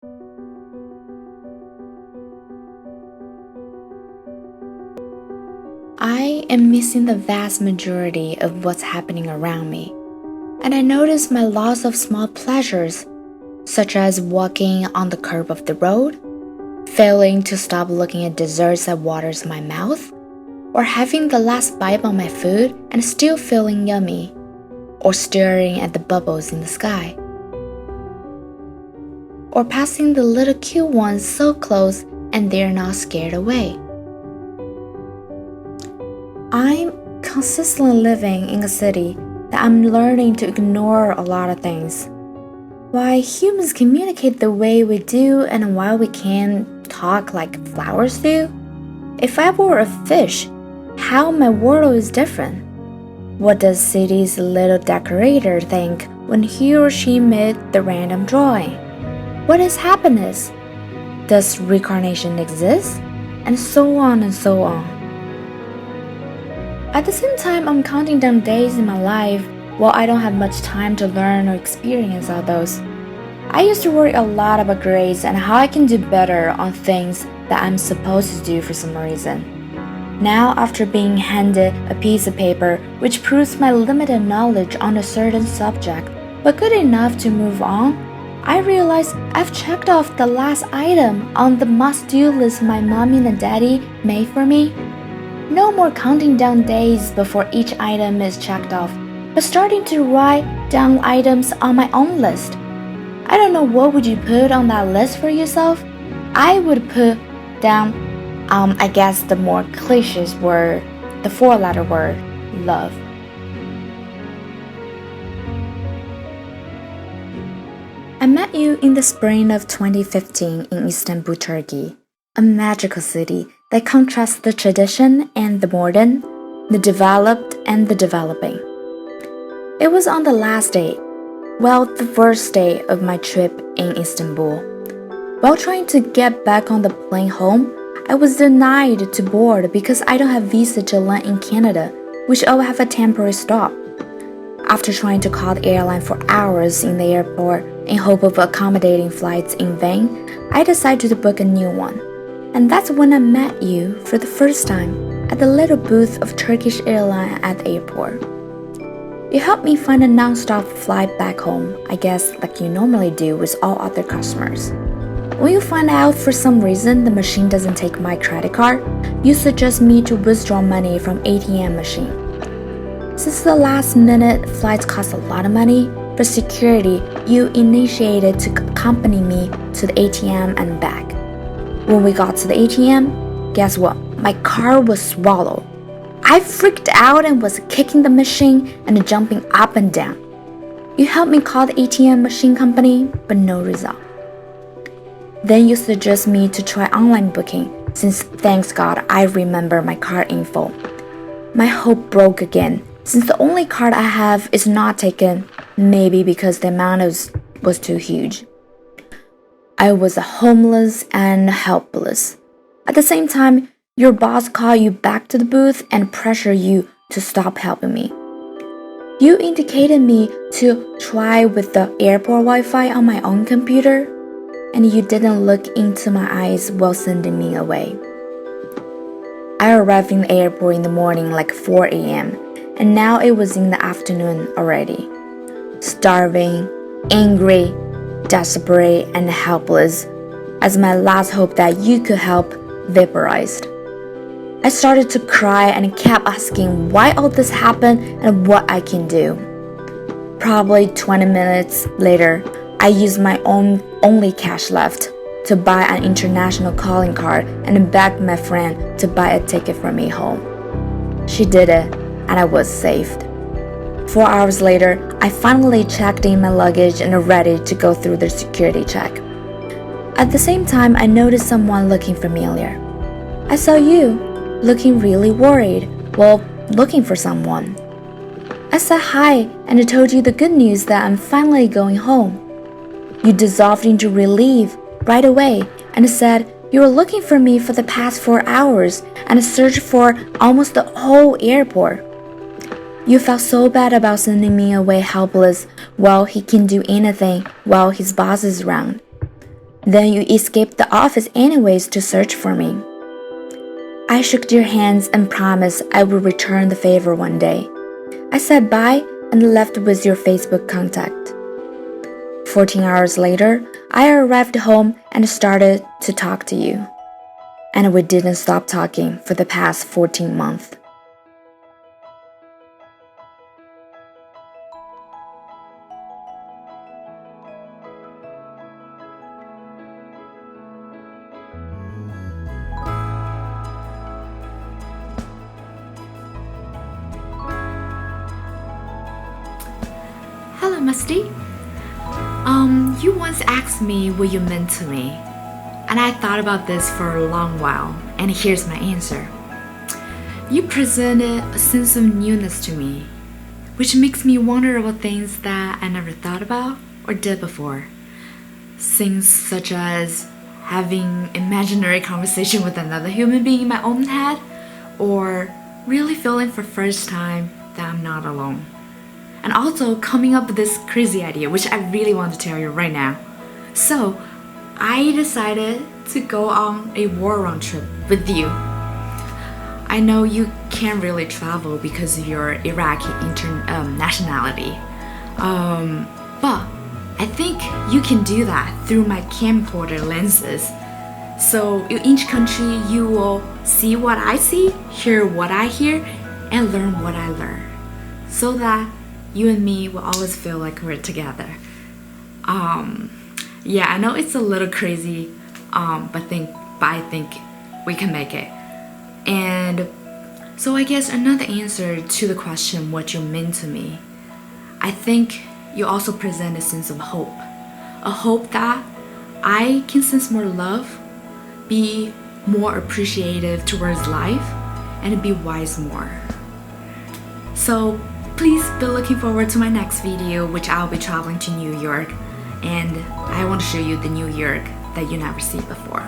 I am missing the vast majority of what's happening around me, and I notice my loss of small pleasures, such as walking on the curb of the road, failing to stop looking at desserts that waters my mouth, or having the last bite on my food and still feeling yummy, or staring at the bubbles in the sky, or passing the little cute ones so close and they're not scared away. I'm consistently living in a city that I'm learning to ignore a lot of things. Why humans communicate the way we do and why we can't talk like flowers do? If I were a fish, how my world is different. What does city's little decorator think when he or she made the random drawing? What is happiness? Does reincarnation exist? And so on and so on. At the same time, I'm counting down days in my life while I don't have much time to learn or experience all those. I used to worry a lot about grades and how I can do better on things that I'm supposed to do for some reason. Now, after being handed a piece of paper which proves my limited knowledge on a certain subject, but good enough to move on, I realize I've checked off the last item on the must-do list my mommy and daddy made for me. No more counting down days before each item is checked off, but starting to write down items on my own list. I don't know, what would you put on that list for yourself? I would put down, I guess the more cliché word, the 4-letter word, love. I met you in the spring of 2015 in Istanbul, Turkey, a magical city that contrasts the tradition and the modern, the developed and the developing. It was on the last day, the first day of my trip in Istanbul. While trying to get back on the plane home, I was denied to board because I don't have visa to land in Canada, which I will have a temporary stop. After trying to call the airline for hours in the airport in hope of accommodating flights in vain, I decided to book a new one. And that's when I met you for the first time at the little booth of Turkish airline at the airport. You helped me find a non-stop flight back home, I guess like you normally do with all other customers. When you find out for some reason the machine doesn't take my credit card, you suggest me to withdraw money from ATM machine. Since the last minute flights cost a lot of money, for security, you initiated to accompany me to the ATM and back. When we got to the ATM, guess what? My card was swallowed. I freaked out and was kicking the machine and jumping up and down. You helped me call the ATM machine company, but no result. Then you suggest me to try online booking, since thanks God I remember my card info. My hope broke again, since the only card I have is not taken, maybe because the amount was too huge. I was homeless and helpless. At the same time, your boss called you back to the booth and pressured you to stop helping me. You indicated me to try with the airport Wi-Fi on my own computer, and you didn't look into my eyes while sending me away. I arrived in the airport in the morning like 4 a.m., and now it was in the afternoon already. Starving, angry, desperate and helpless, as my last hope that you could help vaporized. I started to cry and kept asking why all this happened and what I can do. Probably 20 minutes later, I used my only cash left to buy an international calling card and begged my friend to buy a ticket for me home. She did it, and I was saved. 4 hours later, I finally checked in my luggage and ready to go through the security check. At the same time, I noticed someone looking familiar. I saw you, looking really worried, looking for someone. I said hi and told you the good news that I'm finally going home. You dissolved into relief right away and said you were looking for me for the past 4 hours and searched for almost the whole airport. You felt so bad about sending me away helpless while he can do anything while his boss is around. Then you escaped the office anyways to search for me. I shook your hands and promised I would return the favor one day. I said bye and left with your Facebook contact. 14 hours later, I arrived home and started to talk to you. And we didn't stop talking for the past 14 months. Hello, Musty. You once asked me what you meant to me, and I thought about this for a long while, and here's my answer. You presented a sense of newness to me, which makes me wonder about things that I never thought about or did before. Things such as having imaginary conversation with another human being in my own head, or really feeling for the first time that I'm not alone. And also coming up with this crazy idea, which I really want to tell you right now. So, I decided to go on a war round trip with you. I know you can't really travel because of your Iraqi nationality. But I think you can do that through my camcorder lenses. So in each country, you will see what I see, hear what I hear, and learn what I learn. So that you and me will always feel like we're together. Yeah, I know it's a little crazy, but I think we can make it. And so I guess another answer to the question what you mean to me, I think you also present a sense of hope. A hope that I can sense more love, be more appreciative towards life, and be wise more. So please be looking forward to my next video, which I'll be traveling to New York, and I want to show you the New York that you never seen before.